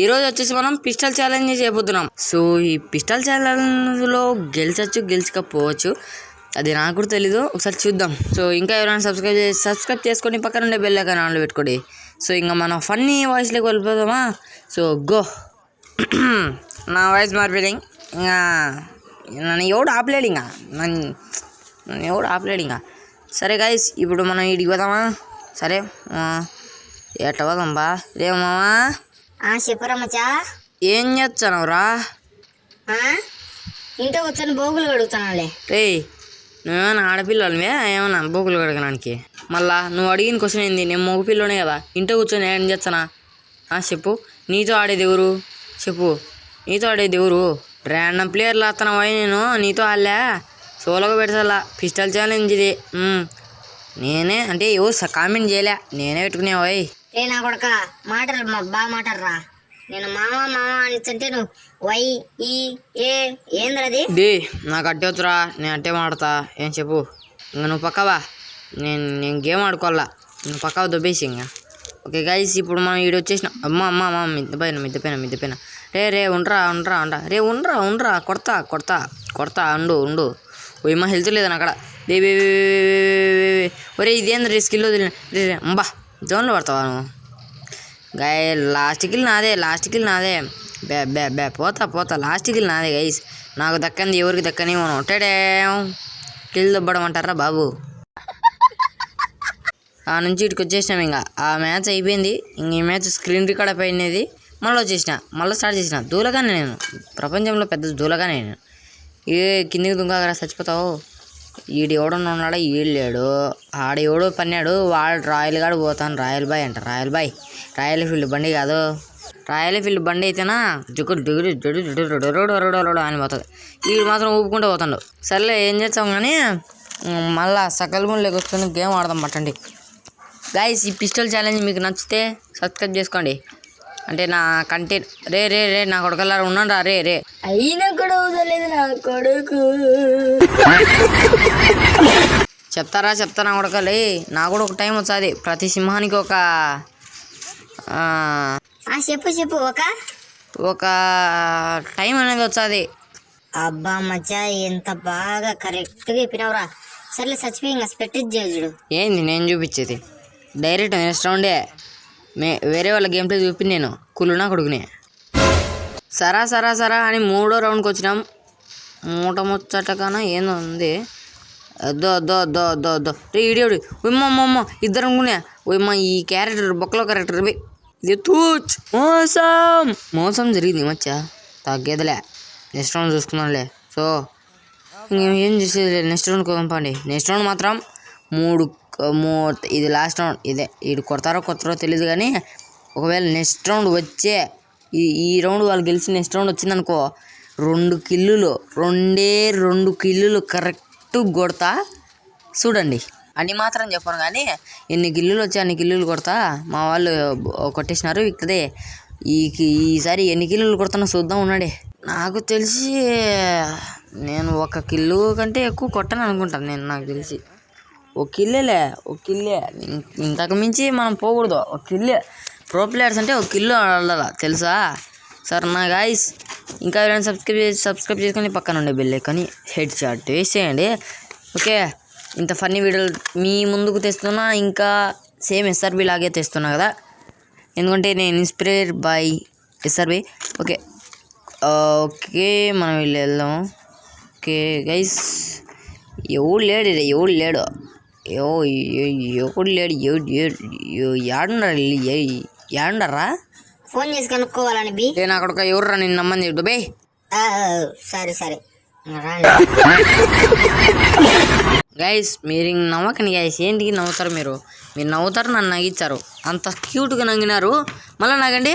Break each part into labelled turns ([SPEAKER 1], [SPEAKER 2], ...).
[SPEAKER 1] ఈరోజు వచ్చేసి మనం పిస్టల్ ఛాలెంజ్ చేయబోతున్నాం. సో ఈ పిస్టల్ ఛాలెంజ్లో గెలిచకపోవచ్చు, అది నాకు కూడా తెలీదు. ఒకసారి చూద్దాం. సో ఇంకా ఎవరైనా సబ్స్క్రైబ్ చేసుకొని పక్కన ఉండే బెల్ ఐకాన్ ఆన్లో పెట్టుకోండి. సో ఇంకా మనం ఫన్నీ వాయిస్లోకి వెళ్ళిపోదామా? So go. నా వాయిస్ మార్పిడి ఇంకా నన్ను ఎవడు ఆపలేడు ఇంకా. సరే గైస్, ఇప్పుడు మనం ఇడికి పోదామా? సరే ఎట్లా పోదాం బా? రేమామా
[SPEAKER 2] చెప్పరా మచ్చా,
[SPEAKER 1] ఏం చేస్తానవురా?
[SPEAKER 2] ఇంట్లో వచ్చాను బోగులు కడుగుతానులే.
[SPEAKER 1] రే నువ్వేమైనా ఆడపిల్లలమే ఏమన్నా బోగులు కడగడానికి? మళ్ళా నువ్వు అడిగిన క్వశ్చన్ ఏంది? నేను మగ పిల్లనే కదా, ఇంట్లో కూర్చొని ఏం చేస్తానా? చెప్పు. నీతో ఆడేది ఎవరు? చెప్పు, నీతో ఆడేది ఎవరు? ర్యాండమ్ ప్లేయర్లు వస్తున్నావా? నేను నీతో ఆడలే, సోలోగా పెడతా. పిస్టల్ ఛాలెంజ్ ఇది. నేనే అంటే ఎవరు కామెంట్ చేయలే, నేనే పెట్టుకునేవాయి.
[SPEAKER 2] రే నా కొడక, మాటలు బాగా మాట్లాడరా. నేను మామ అనిస్తుంటే నువ్వు వై ఈ ఏ ఏంద్రది?
[SPEAKER 1] నాకు అట్టే వచ్చురా, నేను అట్టే మాడతా. ఏం చెప్పు. ఇంకా నువ్వు పక్కవా, నేను గేమ్ ఆడుకోవాలా, నువ్వు పక్కవ దొబ్బేసి. ఇంకా ఓకే గైస్, ఇప్పుడు మనం వీడు వచ్చేసిన. అమ్మ మిద్దపైన రే ఉండరా రే ఉండరా కొడతా ఉండు. ఓయమ్మ హెల్త్ లేదని అక్కడ. ఒరే ఇదేంద్ర స్కిల్ రే అంబా జోన్లో పడతావా నువ్వు? గాయ లాస్ట్ కిల్ నాదే. బే పోతా లాస్ట్ కిల్ నాదే గైస్. నాకు దక్కంది ఎవరికి దక్కని మనం ఒట్టేడే కిల్ దొబ్బడం అంటారా బాబు? ఆ నుంచి ఇటుకు వచ్చేసినాం. ఇంకా ఆ మ్యాచ్ అయిపోయింది. ఇంక ఈ మ్యాచ్ స్క్రీన్ రికార్డ్ అయిపోయినది. మళ్ళీ స్టార్ట్ చేసిన. దూలగానే నేను, ప్రపంచంలో పెద్ద దూలగానే నేను. కిందికి దుంగరా చచ్చిపోతావు. ఈడు ఎవడన్నా ఉన్నాడా? ఈడు లేడు. ఆడెవడో పన్నాడు, వాడు రాయల్ గాడు పోతాను. రాయల్ బాయ్ అంట. రాయల్ ఫీల్డ్ బండి కాదు. రాయల్ ఫీల్డ్ బండి అయితేనా అని పోతుంది. వీడు మాత్రం ఊపుకుంటూ పోతాడు. సర్లే ఏం చేస్తాం కానీ మళ్ళా సకల్ ముళ్ళకి వచ్చి గేమ్ ఆడదాం పట్టండి. గైస్, ఈ పిస్టల్ ఛాలెంజ్ మీకు నచ్చితే సబ్స్క్రైబ్ చేసుకోండి. అంటే నా కంటెంట్ రే నా కొడుకల్లారా ఉన్నాను రా. రే
[SPEAKER 2] అయినా కూడా వదలేదు నా కొడుకు.
[SPEAKER 1] చెప్తారా కొడకలే. నాకు కూడా ఒక టైం వచ్చాది. ప్రతి సింహానికి ఒక
[SPEAKER 2] చెప్పు
[SPEAKER 1] ఒక టైం అనేది వచ్చాది.
[SPEAKER 2] అబ్బా మచ్చా, ఎంత బాగా కరెక్ట్గా చెప్పినావురా. సర్లే చచ్చిపోయి ఇంకా పెట్టించు.
[SPEAKER 1] ఏంది నేను చూపించేది? డైరెక్ట్ నెక్స్ట్ రౌండే. వేరే వాళ్ళ గేమ్ ప్లే చూపి నేను కుళ్ళునా కొడుకునే. సరా అని 3వ రౌండ్కి వచ్చినాం. మూట ముచ్చటకన్నా ఏందో ఉంది. దో రే ఇడియోడు. ఉమ్మమ్మ ఇద్దరు అనుకునే. ఉమ్మ ఈ క్యారెక్టర్ బొక్కలో క్యారెక్టర్ ఇది తూచ్ మోసం జరిగింది మచ్చా. తగ్గేదిలే, నెక్స్ట్ రౌండ్ చూసుకున్నాంలే. సో ఇంకేం చేసేది? నెక్స్ట్ రౌండ్కి పంపండి. నెక్స్ట్ రౌండ్ మాత్రం మూడు ఇది లాస్ట్ రౌండ్. ఇదే వీడు కొడతారో తెలియదు కానీ ఒకవేళ నెక్స్ట్ రౌండ్ వచ్చే ఈ రౌండ్ వాళ్ళు గెలిచి నెక్స్ట్ రౌండ్ వచ్చిందనుకో 2 కిల్లులు కరెక్ట్ కొడతా. చూడండి అని మాత్రం చెప్పను కానీ ఎన్ని కిల్లులు వచ్చి అన్ని కిల్లులు కొడతా. మా వాళ్ళు కొట్టేసినారు. ఇక్కడే ఈసారి ఎన్ని కిల్లులు కొడతానో చూద్దాం. ఉన్నాడే. నాకు తెలిసి నేను 1 కిల్లు కంటే ఎక్కువ కొట్టను అనుకుంటాను. నాకు తెలిసి ఒక కిల్లే ఇంతకు మించి మనం పోకూడదు. 1 కిల్లే. ప్రో ప్లేయర్స్ అంటే 1 కిల్లు ఆడాల, తెలుసా? సరే నా గాయస్, ఇంకా ఎవరైనా సబ్స్క్రైబ్ చేసుకొని పక్కన ఉండే బెల్ ఐకాన్ని హెడ్ షాట్ వేసేయండి. ఓకే, ఇంత ఫన్నీ వీడియోలు మీ ముందుకు తెస్తున్నా. ఇంకా సేమ్ ఎస్ఆర్బి లాగే తెస్తున్నా కదా, ఎందుకంటే నేను ఇన్స్పైర్ బై ఎస్ఆర్బి. ఓకే మనం వీళ్ళు వెళ్దాం. ఓకే గైస్, ఎవడు లేడు ఏడుండరా?
[SPEAKER 2] ఫోన్ చేసి కనుక్కోవాలని
[SPEAKER 1] నేను అక్కడ ఎవర్రా నిన్ను నమ్మని చెప్తా బే.
[SPEAKER 2] సరే
[SPEAKER 1] గైస్, మీరు నవ్వకండి గైస్. ఏంటికి నవ్వుతారు మీరు నవ్వుతారు, నన్ను నవ్వించారు. అంత క్యూట్గా నవ్వినారు, మళ్ళీ నగండి.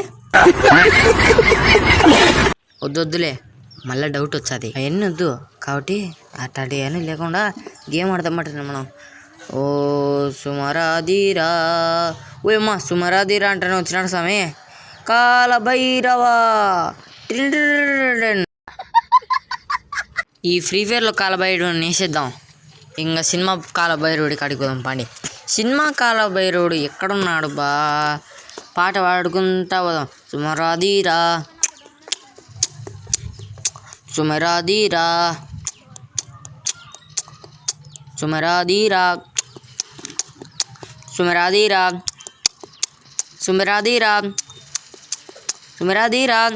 [SPEAKER 1] వద్దులే, మళ్ళీ డౌట్ వచ్చాది. అవన్నీ వద్దు కాబట్టి అట్లాంటి అవన్నీ లేకుండా గేమ్ ఆడదామంటే మనం. ఓ సుమరాధీరా, ఓయమ్మ సుమరాధీరా అంటేనే వచ్చినాడు స్వామి. కాలభైరవా. ఈ ఫ్రీ ఫైర్లో కాలభైరవుడు నేసేద్దాం. ఇంకా సినిమా కాలభైరవుడి కాడికి పోదాం పండి. సినిమా కాలభైరవుడు ఎక్కడున్నాడు బా? పాట పాడుకుంటా పోదాం. సుమరాదీరా సుమరాదీరా సుమరాదీరా సుమరాదీరా సుమరాదీరా సుమరాదీరా.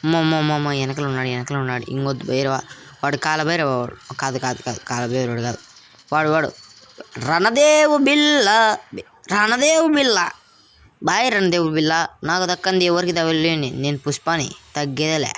[SPEAKER 1] అమ్మ వెనకలు ఉన్నాడు ఇంకొద్దు భైరవ. వాడు కాలభైరవ. కాదు కాలభైరవుడు కాదు. వాడు రణదేవు బిల్ల బాయ్ రణదేవు బిల్ల. నాకు దక్కంది ఎవరికి తగ్గలేని నేను పుష్పాని తగ్గేదేలే.